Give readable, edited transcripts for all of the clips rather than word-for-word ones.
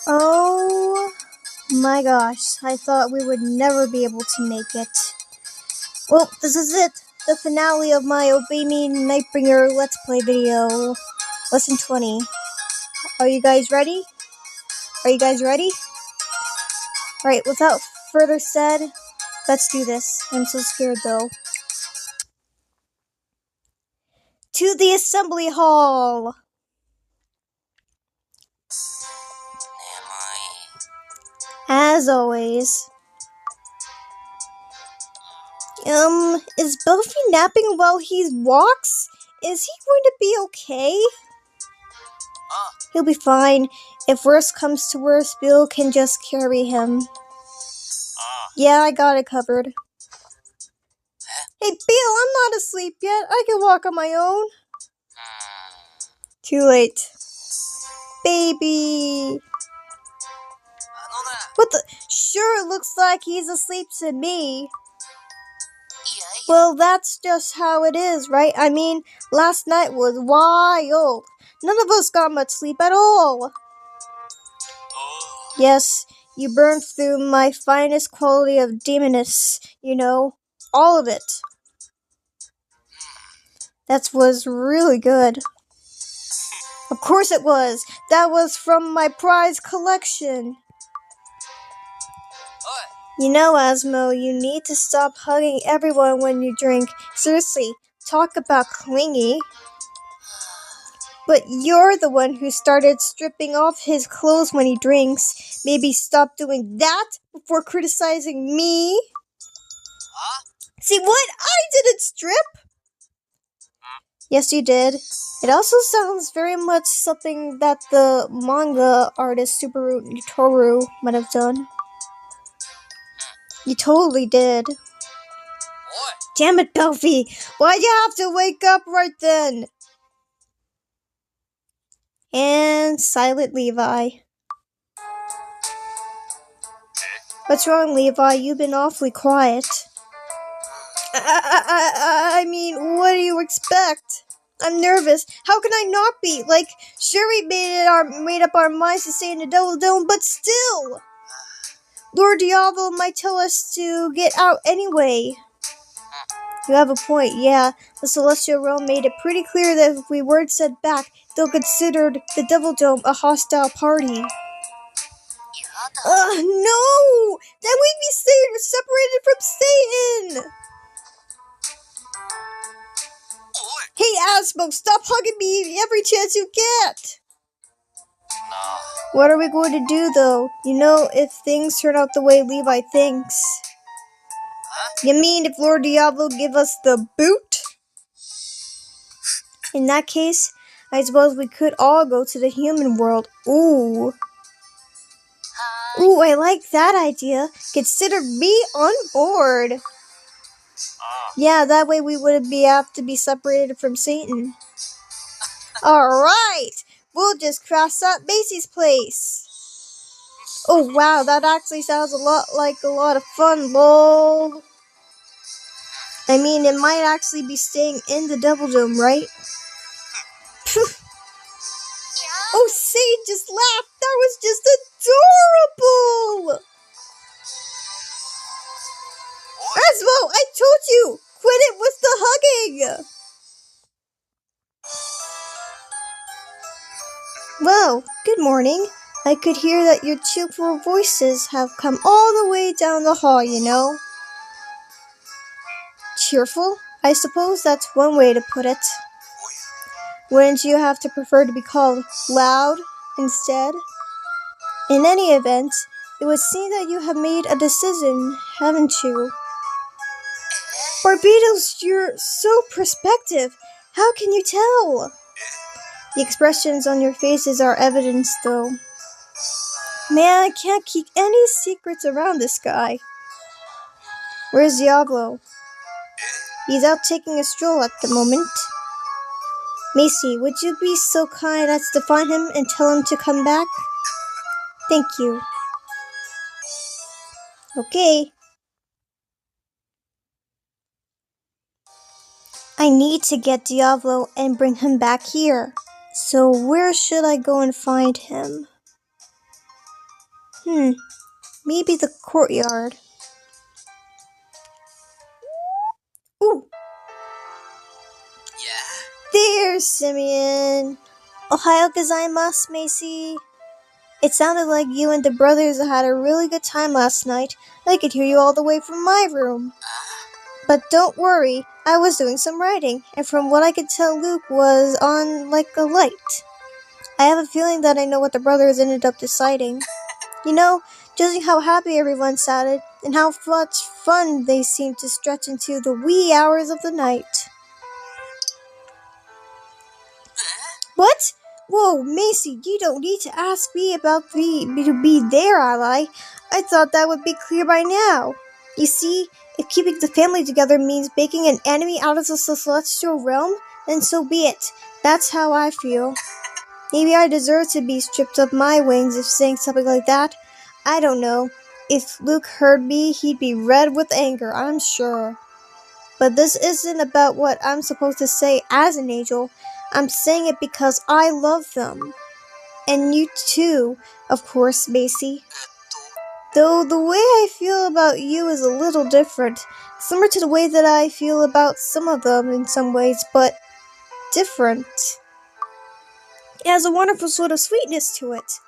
Oh my gosh, I thought we would never be able to make it. Well, this is it, the finale of my Obey Me Nightbringer Let's Play video. Lesson 20. Are you guys ready? Alright, without further said, let's do this. I'm so scared though. To the assembly hall! As always. Is Buffy napping while he walks? Is he going to be okay? He'll be fine. If worst comes to worst, Bill can just carry him. Yeah, I got it covered. Hey, Bill, I'm not asleep yet. I can walk on my own. Too late. Baby. What the? Sure, it looks like he's asleep to me. Well, that's just how it is, right? I mean, last night was wild. None of us got much sleep at all. Yes, you burned through my finest quality of demoness, you know. All of it. That was really good. Of course it was. That was from my prize collection. You know, Asmo, you need to stop hugging everyone when you drink. Seriously, talk about clingy. But you're the one who started stripping off his clothes when he drinks. Maybe stop doing that before criticizing me. See what? I didn't strip! Yes, you did. It also sounds very much something that the manga artist Subaru Toru might have done. You totally did. Damn it, Buffy! Why'd you have to wake up right then? And Silent Levi. What's wrong, Levi? You've been awfully quiet. I mean, what do you expect? I'm nervous. How can I not be? Like, sure we made up our minds to stay in the Devil Dome, but still! Lord Diablo might tell us to get out anyway. You have a point, yeah. The Celestial Realm made it pretty clear that if we weren't sent back, they'll consider the Devil Dome a hostile party. No! Then we'd be separated from Satan! Hey, Asmo, stop hugging me every chance you get! What are we going to do, though? You know, if things turn out the way Levi thinks. You mean if Lord Diablo give us the boot? In that case, I suppose we could all go to the human world. Ooh, I like that idea. Consider me on board. Yeah, that way we wouldn't have to be separated from Satan. Alright, we'll just crash at Macy's place. Oh wow, that actually sounds a lot of fun, lol. I mean, it might actually be staying in the Devil Dome, right? Oh, Satan just laughed! That was just adorable! Asmo, I told you! Quit it with the hugging! Well, good morning. I could hear that your cheerful voices have come all the way down the hall, you know. Cheerful? I suppose that's one way to put it. Wouldn't you have to prefer to be called loud instead? In any event, it would seem that you have made a decision, haven't you? Barbados, you're so perspective. How can you tell? The expressions on your faces are evidence, though. Man, I can't keep any secrets around this guy. Where's Diablo? He's out taking a stroll at the moment. Macy, would you be so kind as to find him and tell him to come back? Thank you. Okay. I need to get Diablo and bring him back here. So where should I go and find him? Maybe the courtyard. Ooh! There's Simeon! Ohio gozaimasu, Macy. It sounded like you and the brothers had a really good time last night. I could hear you all the way from my room. But don't worry, I was doing some writing, and from what I could tell, Luke was on like a light. I have a feeling that I know what the brothers ended up deciding. You know, judging how happy everyone sounded, and how much fun they seemed to stretch into the wee hours of the night. What? Whoa, Macy, you don't need to ask me about to be their ally. I thought that would be clear by now. You see, if keeping the family together means making an enemy out of the celestial realm, then so be it. That's how I feel. Maybe I deserve to be stripped of my wings if saying something like that. I don't know. If Luke heard me, he'd be red with anger, I'm sure. But this isn't about what I'm supposed to say as an angel. I'm saying it because I love them. And you too, of course, Macy. Though the way I feel about you is a little different. Similar to the way that I feel about some of them in some ways, but different. It has a wonderful sort of sweetness to it.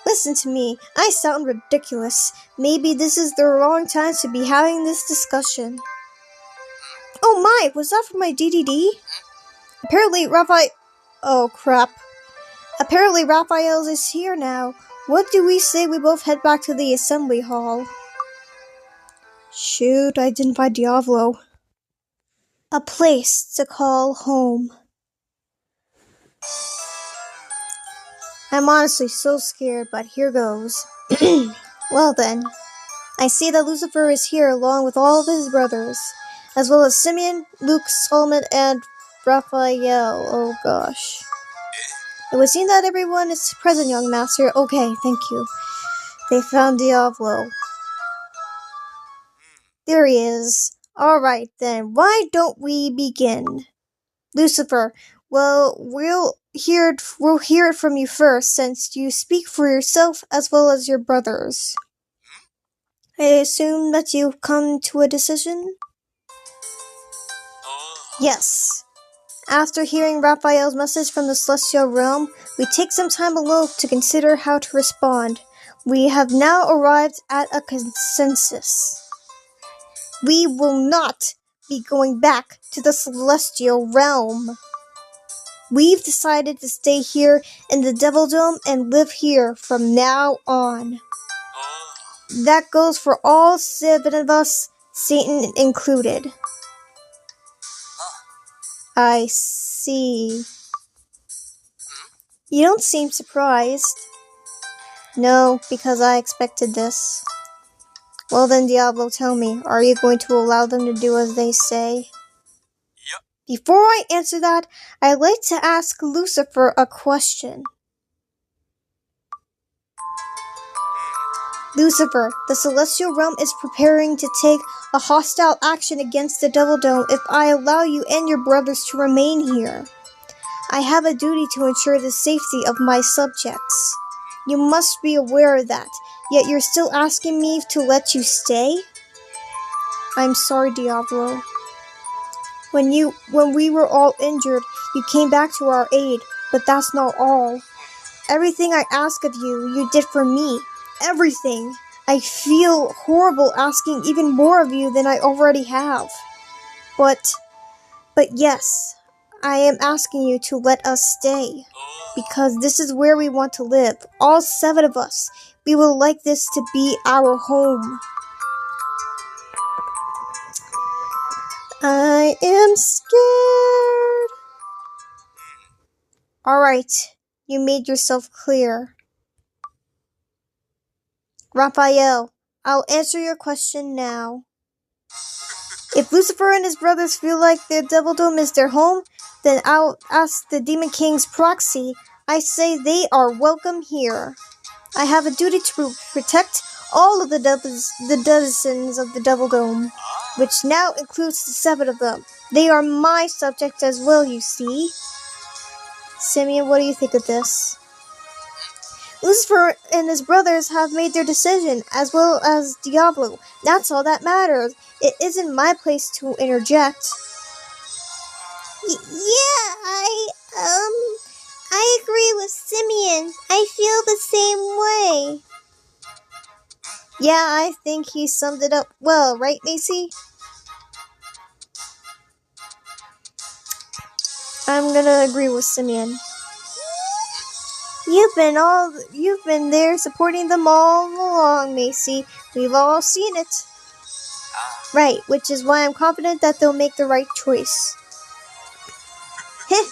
Listen to me, I sound ridiculous. Maybe this is the wrong time to be having this discussion. Oh my, was that from my DDD? Apparently Oh crap. Apparently Raphael's is here now. What do we say we both head back to the assembly hall? Shoot, I didn't find Diablo. A place to call home. I'm honestly so scared, but here goes. Well then, I see that Lucifer is here along with all of his brothers, as well as Simeon, Luke, Solomon, and Raphael. Oh gosh. It would seem that everyone is present, young master. Okay, thank you. They found Diablo. There he is. Alright then, why don't we begin? Lucifer, well, we'll hear it from you first, since you speak for yourself as well as your brothers. I assume that you've come to a decision? Yes. After hearing Raphael's message from the Celestial Realm, we take some time alone to consider how to respond. We have now arrived at a consensus. We will not be going back to the Celestial Realm. We've decided to stay here in the Devil Dome and live here from now on. That goes for all 7 of us, Satan included. I see. You don't seem surprised. No, because I expected this. Well then, Diablo, tell me, are you going to allow them to do as they say? Yep. Before I answer that, I'd like to ask Lucifer a question. Lucifer, the Celestial Realm is preparing to take a hostile action against the Devil Dome if I allow you and your brothers to remain here. I have a duty to ensure the safety of my subjects. You must be aware of that, yet you're still asking me to let you stay? I'm sorry, Diablo. When we were all injured, you came back to our aid, but that's not all. Everything I ask of you, you did for me. Everything. I feel horrible asking even more of you than I already have. But yes, I am asking you to let us stay. Because this is where we want to live. All 7 of us. We would like this to be our home. I am scared. Alright, you made yourself clear. Raphael, I'll answer your question now. If Lucifer and his brothers feel like the Devil Dome is their home, then I'll ask the Demon King's proxy. I say they are welcome here. I have a duty to protect all of the denizens of the Devil Dome, which now includes the 7 of them. They are my subjects as well, you see. Simeon, what do you think of this? Lucifer and his brothers have made their decision, as well as Diablo. That's all that matters. It isn't my place to interject. Yeah, I agree with Simeon. I feel the same way. Yeah, I think he summed it up well, right, Macy? I'm gonna agree with Simeon. You've been there supporting them all along, Macy. We've all seen it. Right, which is why I'm confident that they'll make the right choice. Heh,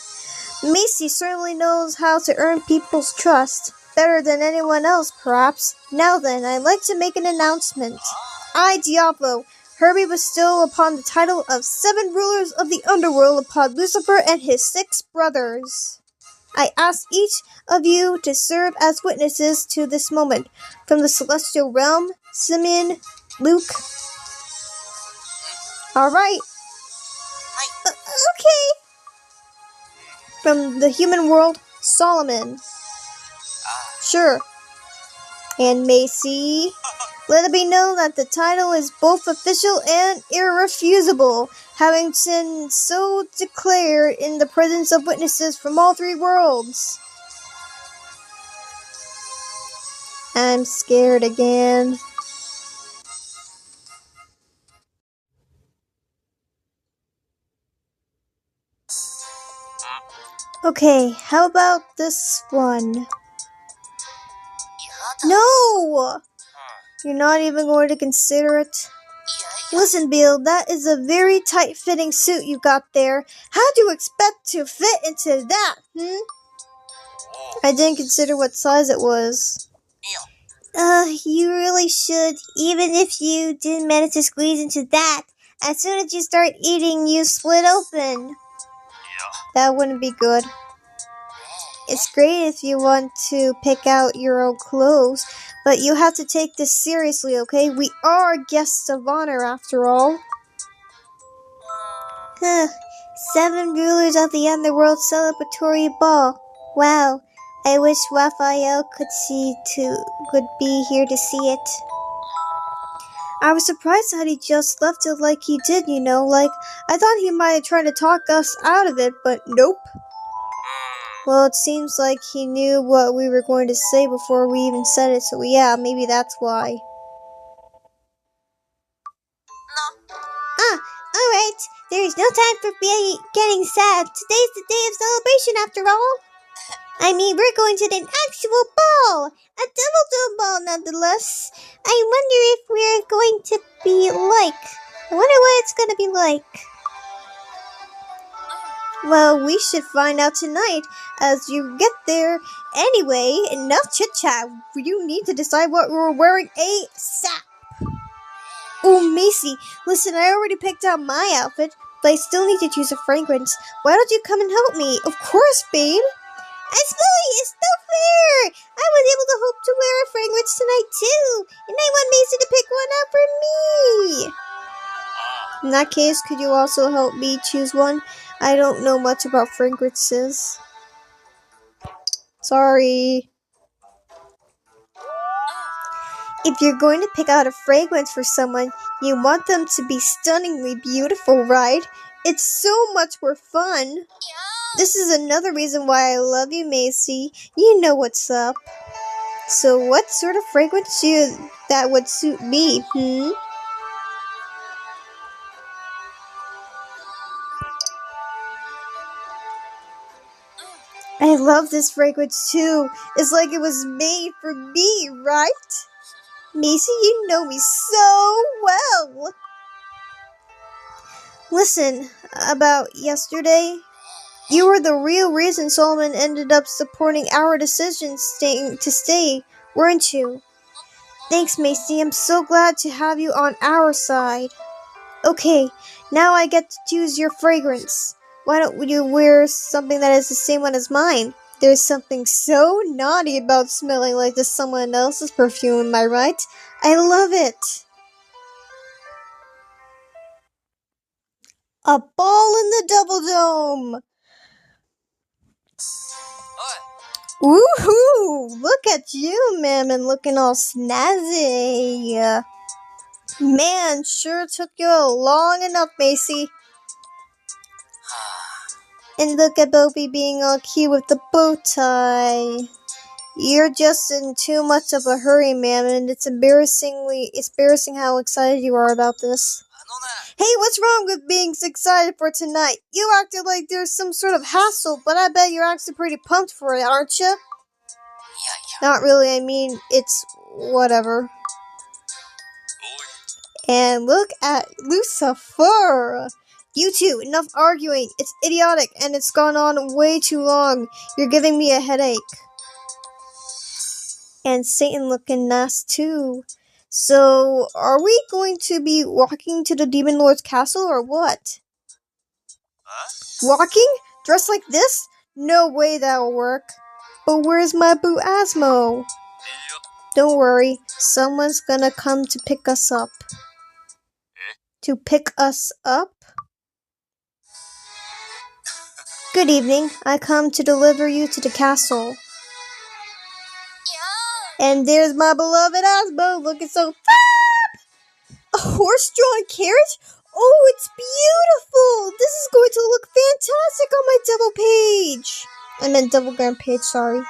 Macy certainly knows how to earn people's trust. Better than anyone else, perhaps. Now then, I'd like to make an announcement. I, Diablo, hereby bestow upon the title of 7 rulers of the underworld upon Lucifer and his 6 brothers. I ask each of you to serve as witnesses to this moment. From the celestial realm, Simeon, Luke. Alright. Okay. From the human world, Solomon. Sure. And Macy. Let it be known that the title is both official and irrefusable, having been so declared in the presence of witnesses from all 3 worlds. I'm scared again. Okay, how about this one? No! You're not even going to consider it? Listen, Bill, that is a very tight-fitting suit you got there. How do you expect to fit into that, I didn't consider what size it was. You really should, even if you didn't manage to squeeze into that. As soon as you start eating, you split open. That wouldn't be good. It's great if you want to pick out your own clothes, but you have to take this seriously, okay? We are guests of honor, after all. 7 rulers of the underworld celebratory ball. Wow, I wish Raphael could be here to see it. I was surprised that he just left it like he did, you know, like, I thought he might have tried to talk us out of it, but nope. Well, it seems like he knew what we were going to say before we even said it, so yeah, maybe that's why. Alright, there is no time for getting sad. Today's the day of celebration after all. I mean, we're going to an actual ball! A double-dome ball, nonetheless. I wonder if we're going to be like. I wonder what it's going to be like. Well, we should find out tonight as you get there. Anyway, enough chit-chat. You need to decide what we're wearing ASAP. Oh, Macy, listen, I already picked out my outfit, but I still need to choose a fragrance. Why don't you come and help me? Of course, babe. It's no fair! I was able to hope to wear a fragrance tonight, too, and I want Macy to pick one out for me! In that case, could you also help me choose one? I don't know much about fragrances. Sorry. If you're going to pick out a fragrance for someone, you want them to be stunningly beautiful, right? It's so much more fun. This is another reason why I love you, Macy. You know what's up. So what sort of fragrance that would suit me, I love this fragrance too. It's like it was made for me, right? Macy, you know me so well. Listen, about yesterday, you were the real reason Solomon ended up supporting our decision to stay, weren't you? Thanks, Macy. I'm so glad to have you on our side. Okay, now I get to choose your fragrance. Why don't you wear something that is the same one as mine? There's something so naughty about smelling like someone else's perfume, am I right? I love it. A ball in the Double Dome! Woohoo! Look at you, Mammon, looking all snazzy. Man, sure took you long enough, Macy. And look at Bobby being all cute with the bow tie. You're just in too much of a hurry, Mammon. It's embarrassing how excited you are about this. Hey, what's wrong with being so excited for tonight? You acted like there's some sort of hassle, but I bet you're actually pretty pumped for it, aren't you? Not really, I mean, it's whatever. And look at Lucifer! You two, enough arguing. It's idiotic and it's gone on way too long. You're giving me a headache. And Satan looking nice too. So, are we going to be walking to the Demon Lord's castle or what? Walking? Dressed like this? No way that'll work. But where's my boo Asmo? Don't worry, someone's gonna come to pick us up. To pick us up? Good evening, I come to deliver you to the castle. And there's my beloved Asmo looking so fab! A horse-drawn carriage? Oh, it's beautiful! This is going to look fantastic on my devil page! I meant Devilgram page, sorry.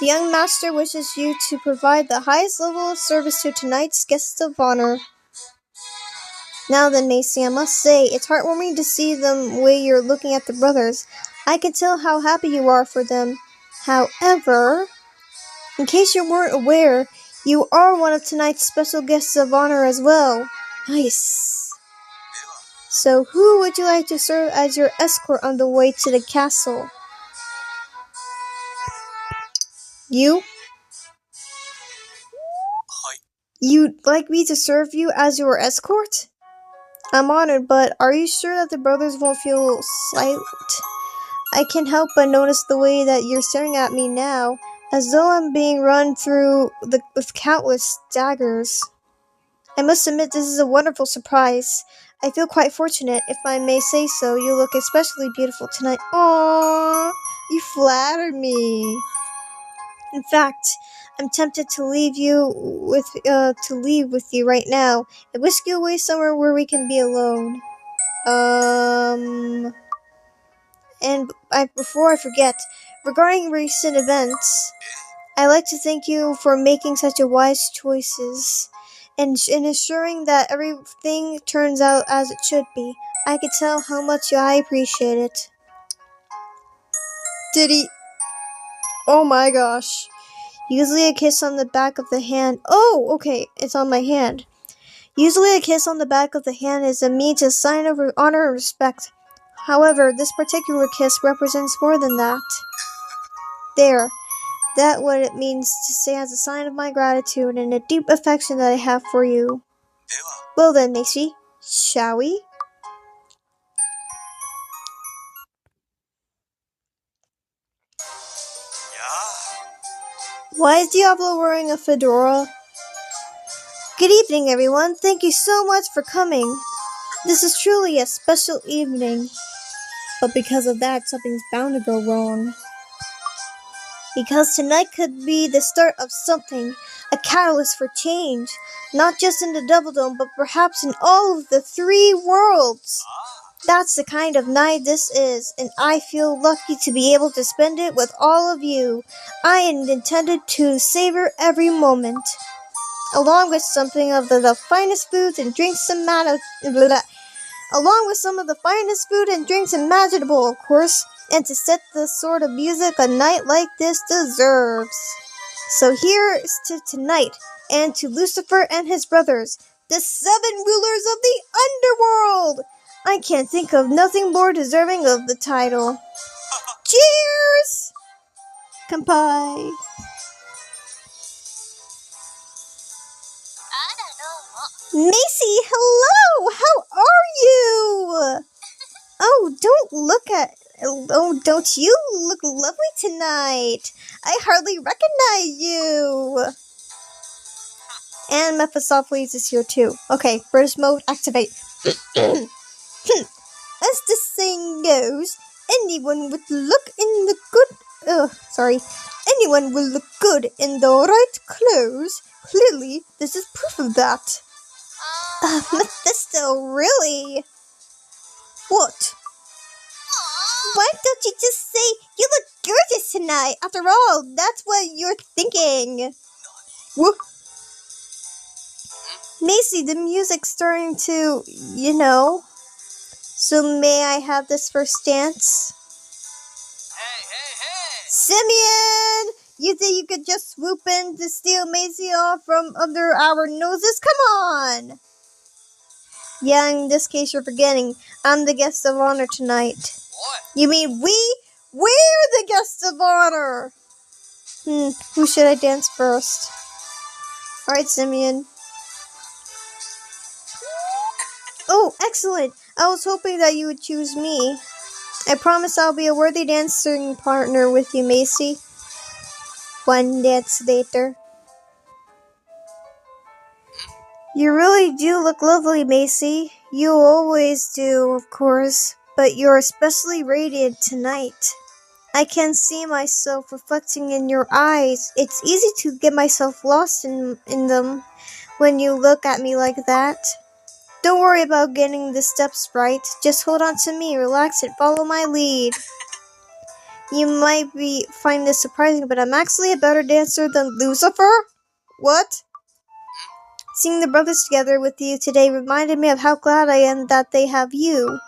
The young master wishes you to provide the highest level of service to tonight's guests of honor. Now then, Macy, I must say, it's heartwarming to see the way you're looking at the brothers. I can tell how happy you are for them. However, in case you weren't aware, you are one of tonight's special guests of honor as well. Nice. So, who would you like to serve as your escort on the way to the castle? You? You'd like me to serve you as your escort? I'm honored, but are you sure that the brothers won't feel slight? I can't help but notice the way that you're staring at me now, as though I'm being run through with countless daggers. I must admit this is a wonderful surprise. I feel quite fortunate, if I may say so. You look especially beautiful tonight. Aww, you flatter me. In fact, I'm tempted to leave with you right now and whisk you away somewhere where we can be alone. Before I forget, regarding recent events, I'd like to thank you for making such a wise choices and ensuring that everything turns out as it should be. I could tell how much I appreciate it. Did he? Oh my gosh. Usually a kiss on the back of the hand. Oh, okay, it's on my hand. Usually a kiss on the back of the hand is a means to sign of honor and respect. However, this particular kiss represents more than that. There. That's what it means to say as a sign of my gratitude and a deep affection that I have for you. Well then, Macy, shall we? Why is Diablo wearing a fedora? Good evening, everyone. Thank you so much for coming. This is truly a special evening. But because of that, something's bound to go wrong. Because tonight could be the start of something, a catalyst for change, not just in the Devil Dome, but perhaps in all of the 3 worlds. That's the kind of night this is, and I feel lucky to be able to spend it with all of you. I intended to savor every moment, along with something of the finest foods and drinks imaginable, of course, and to set the sort of music a night like this deserves. So here's to tonight, and to Lucifer and his brothers, the 7 rulers of the underworld! I can't think of nothing more deserving of the title. Cheers! Kanpai. Macy, hello! How are you? Don't you look lovely tonight? I hardly recognize you. And Mephistopheles is here too. Okay, British mode, activate. As the saying goes, anyone with luck in the good Sorry. Anyone will look good in the right clothes. Clearly, this is proof of that. Mephisto, really? What? Why don't you just say, you look gorgeous tonight? After all, that's what you're thinking. What? Macy, the music's starting to, So may I have this first dance? Hey! Simeon! You think you could just swoop in to steal Macy off from under our noses? Come on! Yeah, in this case you're forgetting. I'm the guest of honor tonight. What? You mean we're the guests of honor! Who should I dance first? Alright, Simeon. Oh, excellent! I was hoping that you would choose me. I promise I'll be a worthy dancing partner with you, Macy. One dance later. You really do look lovely, Macy. You always do, of course, but you're especially radiant tonight. I can see myself reflecting in your eyes. It's easy to get myself lost in them when you look at me like that. Don't worry about getting the steps right. Just hold on to me, relax, and follow my lead. You might find this surprising, but I'm actually a better dancer than Lucifer? What? Seeing the brothers together with you today reminded me of how glad I am that they have you.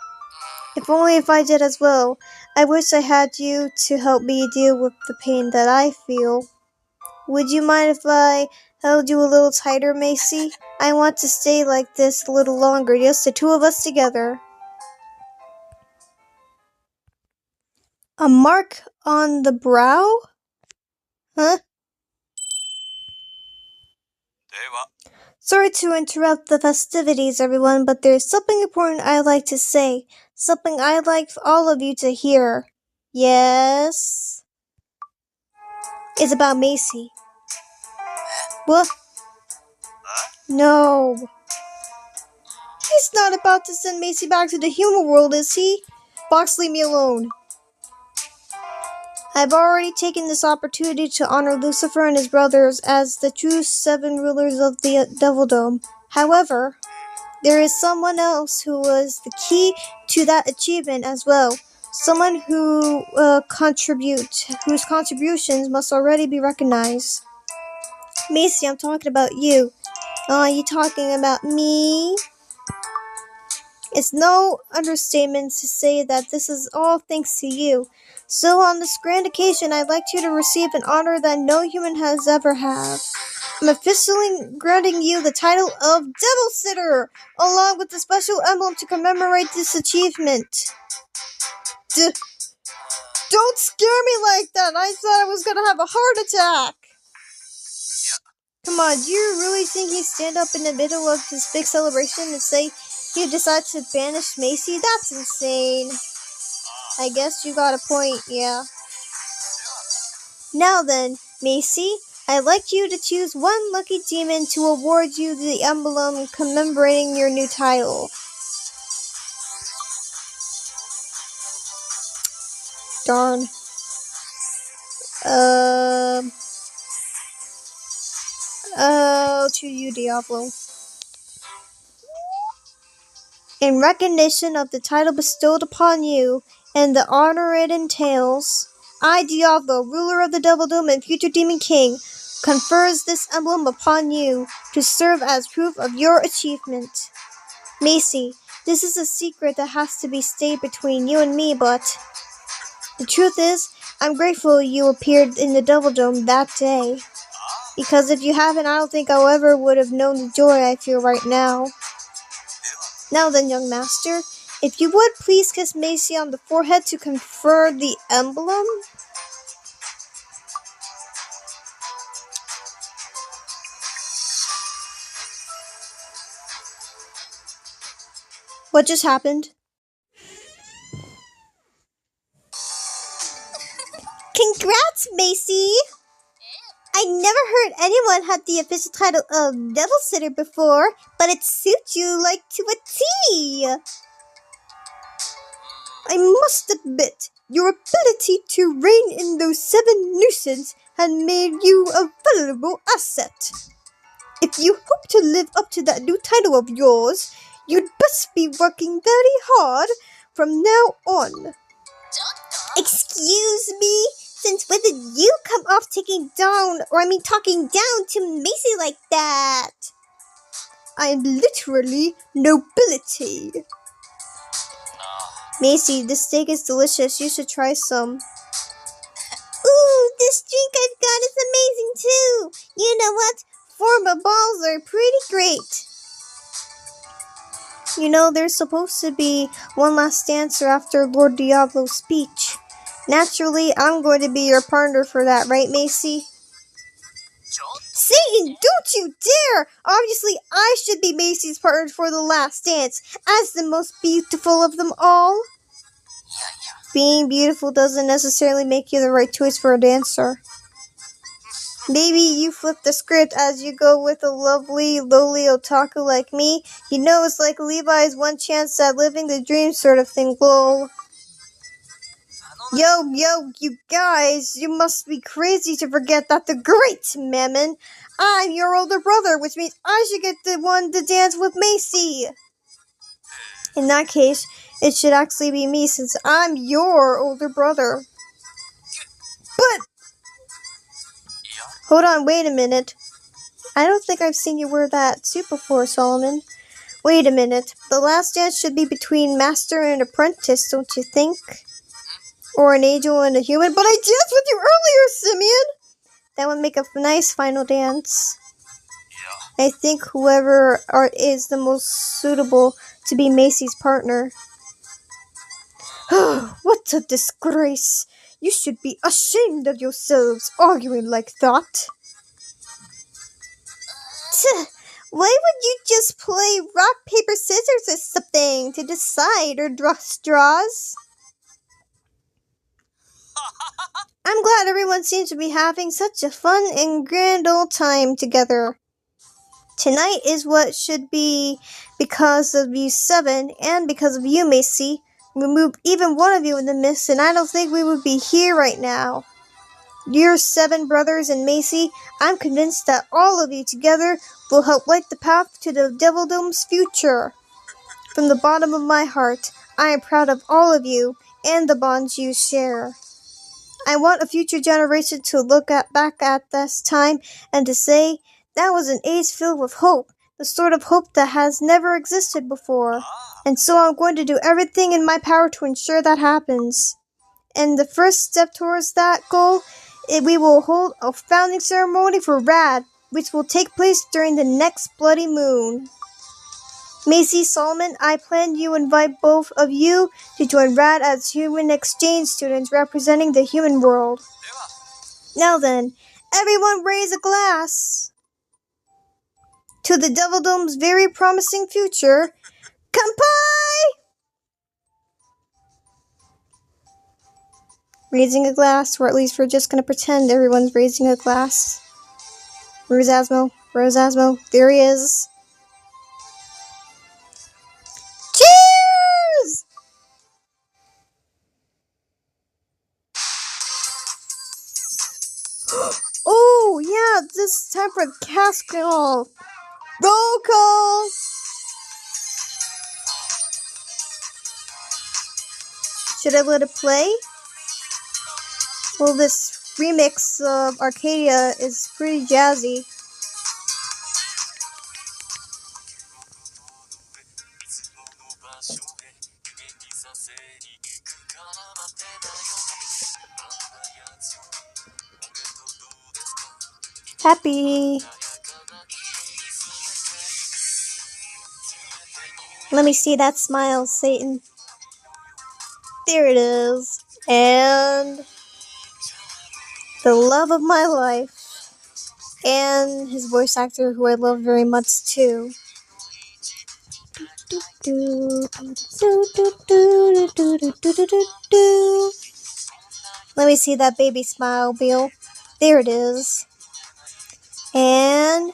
If I did as well. I wish I had you to help me deal with the pain that I feel. Would you mind if I held you a little tighter, Macy? I want to stay like this a little longer, just the two of us together. A mark on the brow? Huh? Sorry to interrupt the festivities, everyone, but there's something important I'd like to say. Something I'd like all of you to hear. Yes? It's about Macy. What? No. He's not about to send Macy back to the human world, is he? Fox, leave me alone. I've already taken this opportunity to honor Lucifer and his brothers as the true 7 rulers of the Devildom. However, there is someone else who was the key to that achievement as well. Someone whose contributions must already be recognized. Macy, I'm talking about you. Oh, are you talking about me? It's no understatement to say that this is all thanks to you. So on this grand occasion, I'd like you to receive an honor that no human has ever had. I'm officially granting you the title of Devil Sitter, along with a special emblem to commemorate this achievement. Don't scare me like that! I thought I was gonna have a heart attack! Come on, do you really think you stand up in the middle of this big celebration and say you decide to banish Macy? That's insane. I guess you got a point, yeah. Now then, Macy, I'd like you to choose one lucky demon to award you the emblem commemorating your new title. Darn. I'll choose you, Diablo. In recognition of the title bestowed upon you and the honor it entails, I, Diablo, ruler of the Devildom and future Demon King, confers this emblem upon you to serve as proof of your achievement. Macy, this is a secret that has to be stayed between you and me, but the truth is, I'm grateful you appeared in the Devildom that day. Because if you haven't, I don't think I ever would have known the joy I feel right now. Now then, young master, if you would please kiss Macy on the forehead to confer the emblem. What just happened? Congrats, Macy! I never heard anyone had the official title of Devil Sitter before, but it suits you like to a T! I must admit, Your ability to rein in those 7 nuisance had made you a valuable asset. If you hope to live up to that new title of yours, you'd best be working very hard from now on. Excuse me? Since when did you come off talking down to Macy like that? I'm literally nobility. Macy, this steak is delicious. You should try some. Ooh, this drink I've got is amazing too. You know what? Forma balls are pretty great. You know, there's supposed to be one last dancer after Lord Diablo's speech. Naturally, I'm going to be your partner for that, right, Macy? Satan, don't you dare! Obviously, I should be Macy's partner for the last dance, as the most beautiful of them all. Being beautiful doesn't necessarily make you the right choice for a dancer. Maybe you flip the script as you go with a lovely, lowly otaku like me. You know, it's like Levi's one chance at living the dream sort of thing, lol. Yo, you guys, you must be crazy to forget that the great Mammon, I'm your older brother, which means I should get the one to dance with Macy. In that case, it should actually be me since I'm your older brother. But, hold on, wait a minute. I don't think I've seen you wear that suit before, Solomon. Wait a minute. The last dance should be between master and apprentice, don't you think? Or an angel and a human. But I danced with you earlier, Simeon! That would make a nice final dance. I think whoever is the most suitable to be Macy's partner. What a disgrace! You should be ashamed of yourselves arguing like that. Why would you just play rock, paper, scissors or something to decide or draw straws? I'm glad everyone seems to be having such a fun and grand old time together. Tonight is what should be because of you 7 and because of you, Macy. Remove even one of you in the mist and I don't think we would be here right now. Your 7 brothers and Macy, I'm convinced that all of you together will help light the path to the Devildome's future. From the bottom of my heart, I am proud of all of you and the bonds you share. I want a future generation to look back at this time and to say, that was an age filled with hope, the sort of hope that has never existed before. And so I'm going to do everything in my power to ensure that happens. And the first step towards that goal, we will hold a founding ceremony for RAD, which will take place during the next bloody moon. Macy, Solomon, I plan to invite both of you to join RAD as human exchange students representing the human world. Now then, everyone raise a glass to the Devildome's very promising future. Kanpai! Raising a glass, or at least we're just going to pretend everyone's raising a glass. Where's Asmo? Where's Asmo? There he is. Cheers! Oh, yeah, this time for the cast call. Roll call! Should I let it play? Well, this remix of Arcadia is pretty jazzy. Happy. Let me see that smile, Satan. There it is. And the love of my life. And his voice actor, who I love very much too. Let me see that baby smile, Bill. There it is. And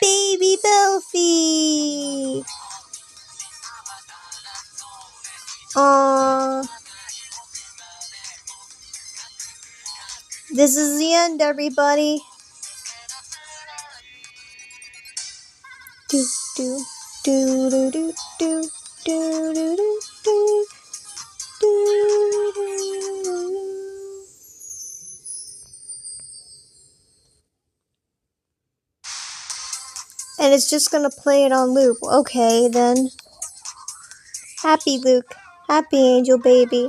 baby Belfie. Aww. This is the end, everybody. Do do do do do do do do do do. And it's just gonna play it on loop. Okay, then. Happy Luke. Happy Angel Baby.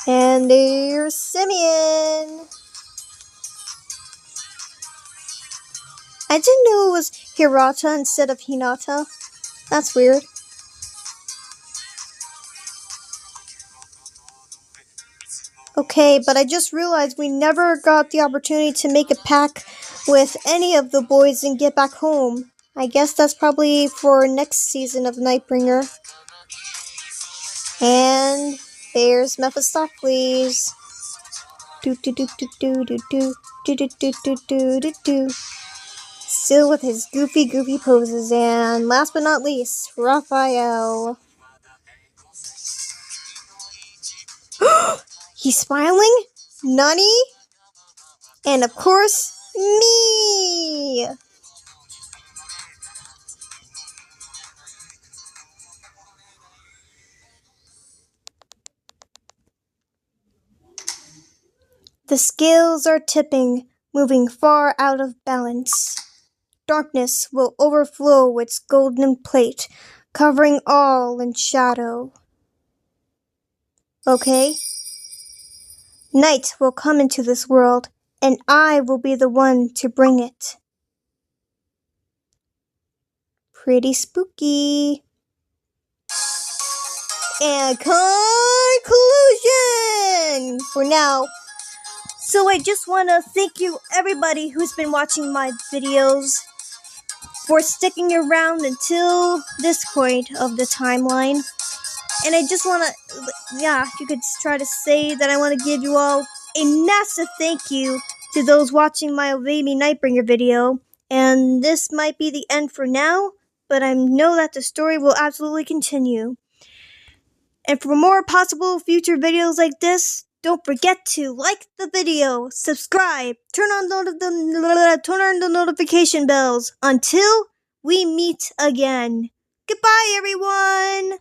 And there's Simeon. I didn't know it was Hirata instead of Hinata. That's weird. Okay, but I just realized we never got the opportunity to make a pact with any of the boys and get back home. I guess that's probably for next season of Nightbringer. And there's Mephistopheles. Do do do do do do do do do do do do do do. Still with his goofy poses. And last but not least, Raphael. He's smiling? Nani? And of course, me! The scales are tipping, moving far out of balance. Darkness will overflow its golden plate, covering all in shadow. Okay? Night will come into this world, and I will be the one to bring it. Pretty spooky. And conclusion for now. So I just want to thank you everybody who's been watching my videos for sticking around until this point of the timeline. And I just want to, you could try to say that I want to give you all a massive thank you to those watching my Baby Nightbringer video. And this might be the end for now, but I know that the story will absolutely continue. And for more possible future videos like this, don't forget to like the video, subscribe, turn on the notification bells. Until we meet again. Goodbye, everyone!